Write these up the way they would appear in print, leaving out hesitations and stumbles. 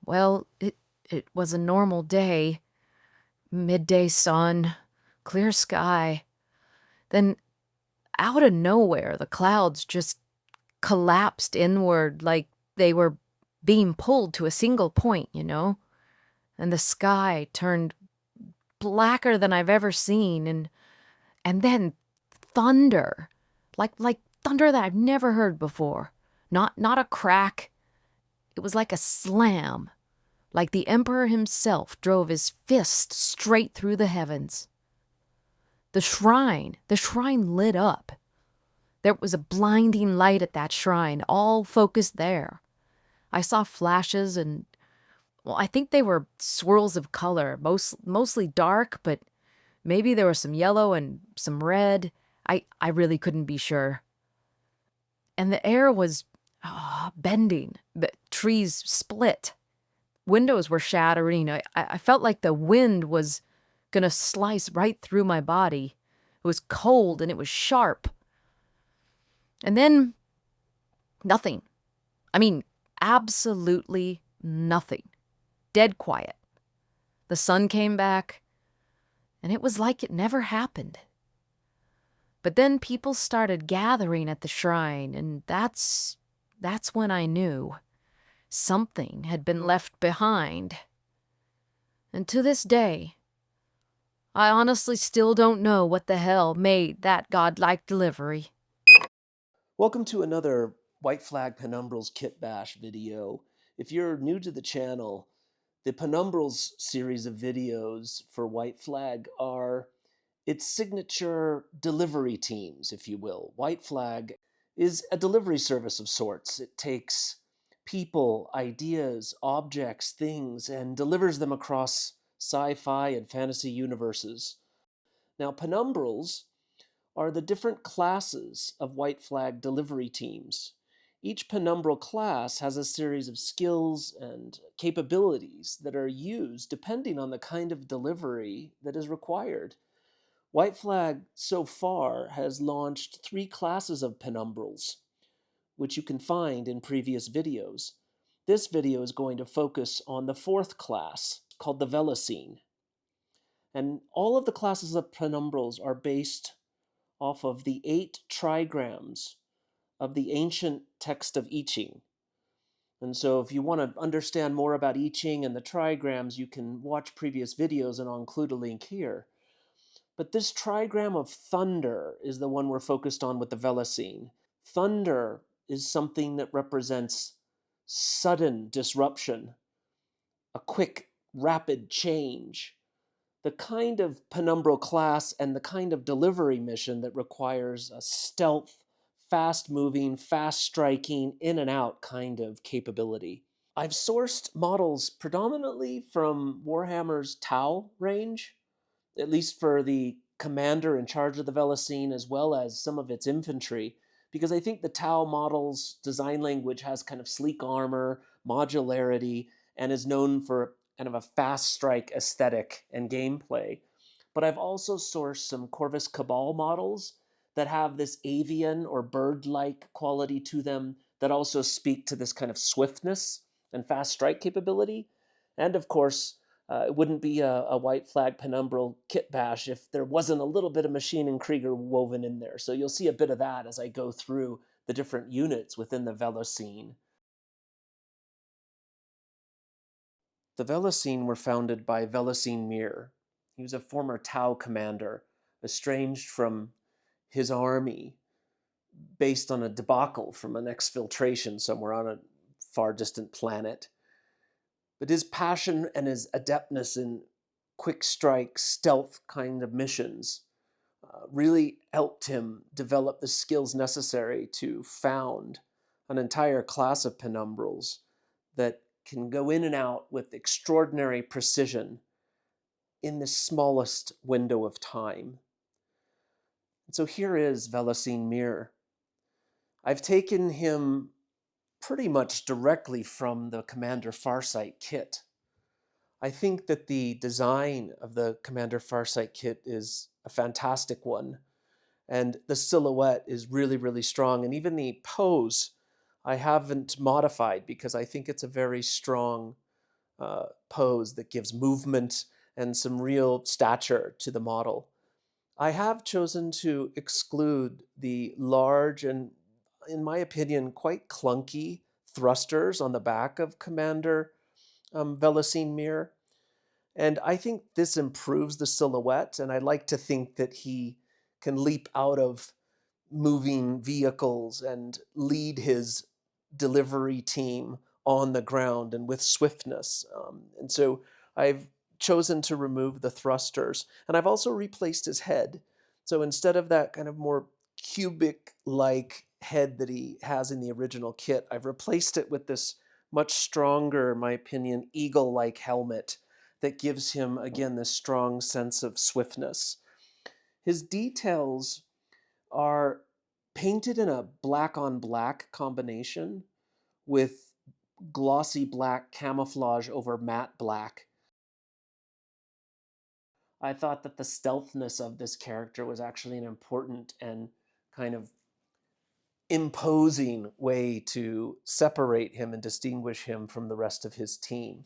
Well, it was a normal day. Midday sun, clear sky. Then, out of nowhere, the clouds just collapsed inward like they were being pulled to a single point. And the sky turned blacker than I've ever seen, and then thunder. Like thunder that I've never heard before. Not a crack. It was like a slam. Like the Emperor himself drove his fist straight through the heavens. The shrine lit up. There was a blinding light at that shrine, all focused there. I saw flashes and, well, I think they were swirls of color, mostly dark, but maybe there was some yellow and some red. I really couldn't be sure. And the air was bending. The trees split. Windows were shattering. I felt like the wind was going to slice right through my body. It was cold and it was sharp. And then nothing. I mean, absolutely nothing. Dead quiet. The sun came back, and it was like it never happened. But then people started gathering at the shrine, and that's when I knew something had been left behind. And to this day, I honestly still don't know what the hell made that godlike delivery. Welcome to another White Flag Penumbrals Kit Bash video. If you're new to the channel, the Penumbrals series of videos for White Flag are its signature delivery teams, if you will. White Flag is a delivery service of sorts. It takes people, ideas, objects, things, and delivers them across sci-fi and fantasy universes. Now, Penumbrals are the different classes of White Flag delivery teams. Each penumbral class has a series of skills and capabilities that are used depending on the kind of delivery that is required. White Flag so far has launched 3 classes of penumbrals, which you can find in previous videos. This video is going to focus on the 4th class, called the Velocin. And all of the classes of penumbrals are based off of the 8 trigrams of the ancient text of I Ching. And so if you want to understand more about I Ching and the trigrams, you can watch previous videos, and I'll include a link here. But this trigram of thunder is the one we're focused on with the Velocin. Thunder is something that represents sudden disruption, a quick, rapid change, the kind of penumbral class and the kind of delivery mission that requires a stealth, fast-moving, fast-striking, in and out kind of capability. I've sourced models predominantly from Warhammer's Tau range, at least for the commander in charge of the Velocin, as well as some of its infantry, because I think the Tau model's design language has kind of sleek armor, modularity, and is known for kind of a fast strike aesthetic and gameplay. But I've also sourced some Corvus Cabal models that have this avian or bird-like quality to them that also speak to this kind of swiftness and fast strike capability. And of course, it wouldn't be a White Flag penumbral kit bash if there wasn't a little bit of Maschinen Krieger woven in there. So you'll see a bit of that as I go through the different units within the Velocin. The Velocin were founded by Velocin Mir. He was a former Tau commander, estranged from his army based on a debacle from an exfiltration somewhere on a far distant planet. But his passion and his adeptness in quick strike, stealth kind of missions really helped him develop the skills necessary to found an entire class of penumbrals that can go in and out with extraordinary precision in the smallest window of time. And so here is Velocin Mir. I've taken him pretty much directly from the Commander Farsight kit. I think that the design of the Commander Farsight kit is a fantastic one, and the silhouette is really, really strong, and even the pose I haven't modified because I think it's a very strong pose that gives movement and some real stature to the model. I have chosen to exclude the large and, in my opinion, quite clunky thrusters on the back of Commander Velocin Mir. And I think this improves the silhouette, and I like to think that he can leap out of moving vehicles and lead his delivery team on the ground and with swiftness. And so I've chosen to remove the thrusters. And I've also replaced his head. So instead of that kind of more cubic like head that he has in the original kit, I've replaced it with this much stronger, in my opinion, eagle like helmet that gives him, again, this strong sense of swiftness. His details are painted in a black on black combination with glossy black camouflage over matte black. I thought that the stealthness of this character was actually an important and kind of imposing way to separate him and distinguish him from the rest of his team.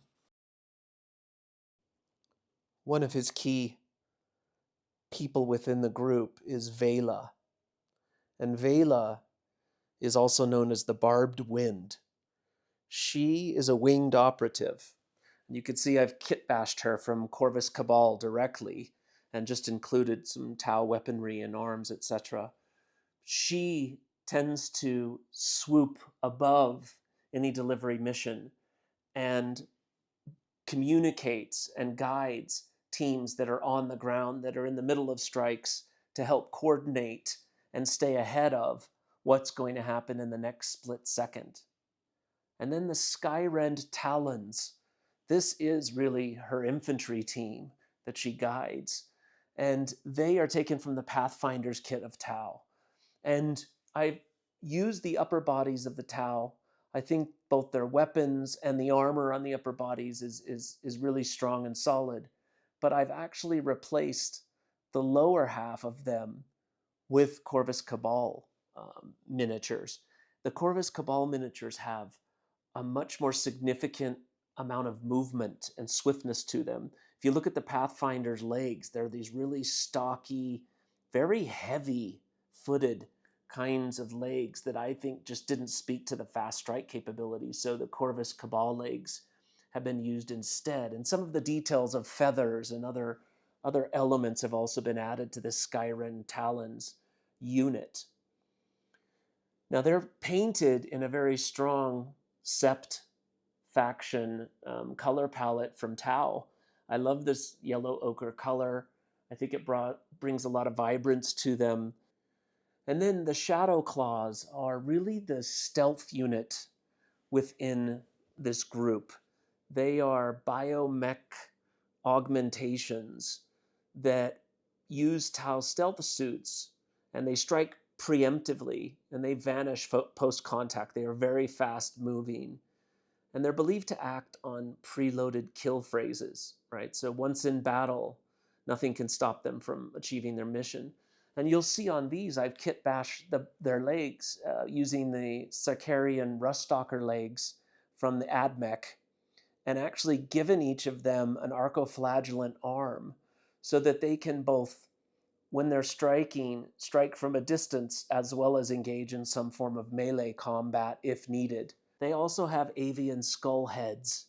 One of his key people within the group is Vela, and Vela is also known as the Barbed Wind. She is a winged operative. You can see I've kitbashed her from Corvus Cabal directly and just included some Tau weaponry and arms, etc. She tends to swoop above any delivery mission and communicates and guides teams that are on the ground, that are in the middle of strikes, to help coordinate and stay ahead of what's going to happen in the next split second. And then the Skyrend Talons. This is really her infantry team that she guides. And they are taken from the Pathfinder's kit of Tau. And I use the upper bodies of the Tau. I think both their weapons and the armor on the upper bodies is really strong and solid. But I've actually replaced the lower half of them with Corvus Cabal miniatures. The Corvus Cabal miniatures have a much more significant amount of movement and swiftness to them. If you look at the Pathfinder's legs, they're these really stocky, very heavy footed kinds of legs that I think just didn't speak to the fast strike capabilities. So the Corvus Cabal legs have been used instead. And some of the details of feathers and other elements have also been added to the Skyrend Talons unit. Now they're painted in a very strong Sept faction color palette from Tau. I love this yellow ochre color. I think it brings a lot of vibrance to them. And then the Shadow Claws are really the stealth unit within this group. They are biomech augmentations that use Tau stealth suits, and they strike preemptively and they vanish post contact. They are very fast moving, and they're believed to act on preloaded kill phrases, right? So once in battle, nothing can stop them from achieving their mission. And you'll see on these, I've kitbashed their legs using the Sarkarian Ruststalker legs from the AdMech, and actually given each of them an arcoflagellant arm so that they can both, when they're striking, strike from a distance as well as engage in some form of melee combat if needed. They also have avian skull heads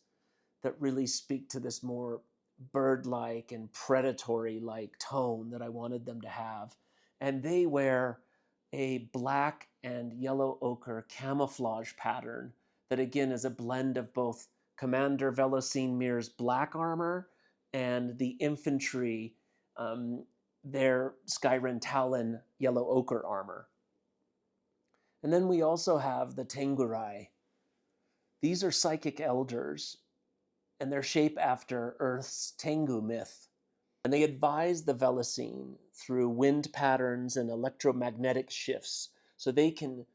that really speak to this more bird-like and predatory-like tone that I wanted them to have. And they wear a black and yellow ochre camouflage pattern that again is a blend of both Commander Velocin Mir's black armor and the infantry, their Skyrend Talon yellow ochre armor. And then we also have the Tengurai. These are psychic elders, and they're shaped after Earth's Tengu myth. And they advise the Velocin through wind patterns and electromagnetic shifts so they can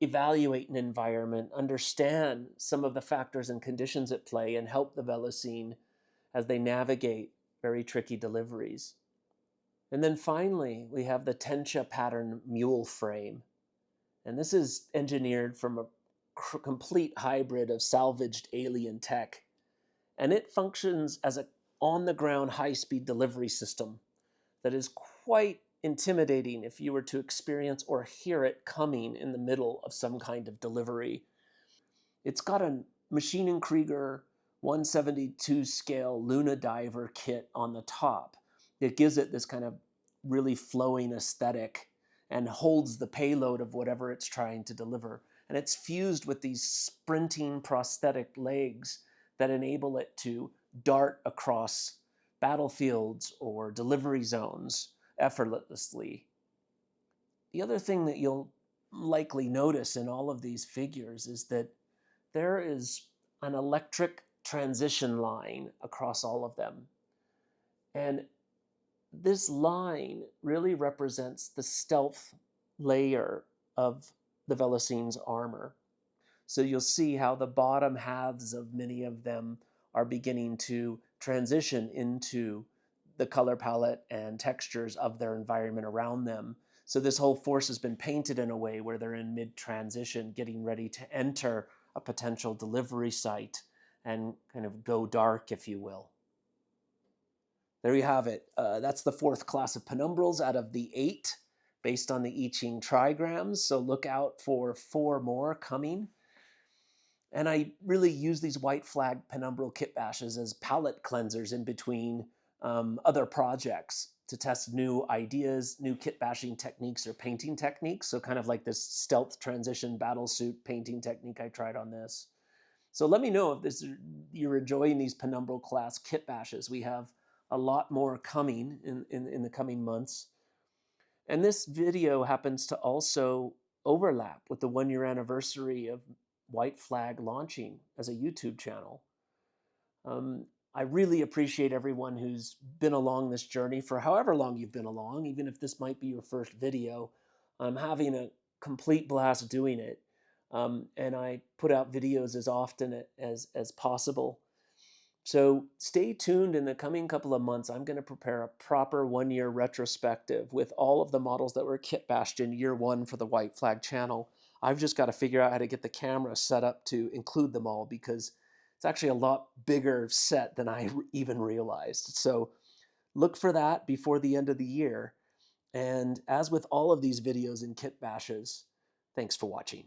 evaluate an environment, understand some of the factors and conditions at play, and help the Velocin as they navigate very tricky deliveries. And then finally, we have the Tencha pattern mule frame. And this is engineered from a complete hybrid of salvaged alien tech. And it functions as a on-the-ground high-speed delivery system that is quite intimidating if you were to experience or hear it coming in the middle of some kind of delivery. It's got a Maschinen Krieger 172 scale Luna Diver kit on the top. It gives it this kind of really flowing aesthetic and holds the payload of whatever it's trying to deliver. And it's fused with these sprinting prosthetic legs that enable it to dart across battlefields or delivery zones effortlessly. The other thing that you'll likely notice in all of these figures is that there is an electric transition line across all of them. And this line really represents the stealth layer of the Velocin's armor. So you'll see how the bottom halves of many of them are beginning to transition into the color palette and textures of their environment around them. So this whole force has been painted in a way where they're in mid-transition, getting ready to enter a potential delivery site and kind of go dark, if you will. There you have it. That's the 4th class of Penumbrals out of the 8, based on the Ching Trigrams. So look out for 4 more coming. And I really use these white flag penumbral kit bashes as palette cleansers in between other projects to test new ideas, new kit bashing techniques or painting techniques. So kind of like this stealth transition battlesuit painting technique I tried on this. So let me know if you're enjoying these penumbral class kit bashes. We have a lot more coming in the coming months. And this video happens to also overlap with the 1-year anniversary of White Flag launching as a YouTube channel. I really appreciate everyone who's been along this journey for however long you've been along, even if this might be your first video. I'm having a complete blast doing it. And I put out videos as often as possible. So stay tuned. In the coming couple of months, I'm going to prepare a proper 1-year retrospective with all of the models that were kit bashed in year 1 for the White Flag channel. I've just got to figure out how to get the camera set up to include them all, because it's actually a lot bigger set than I even realized. So look for that before the end of the year. And as with all of these videos and kit bashes, thanks for watching.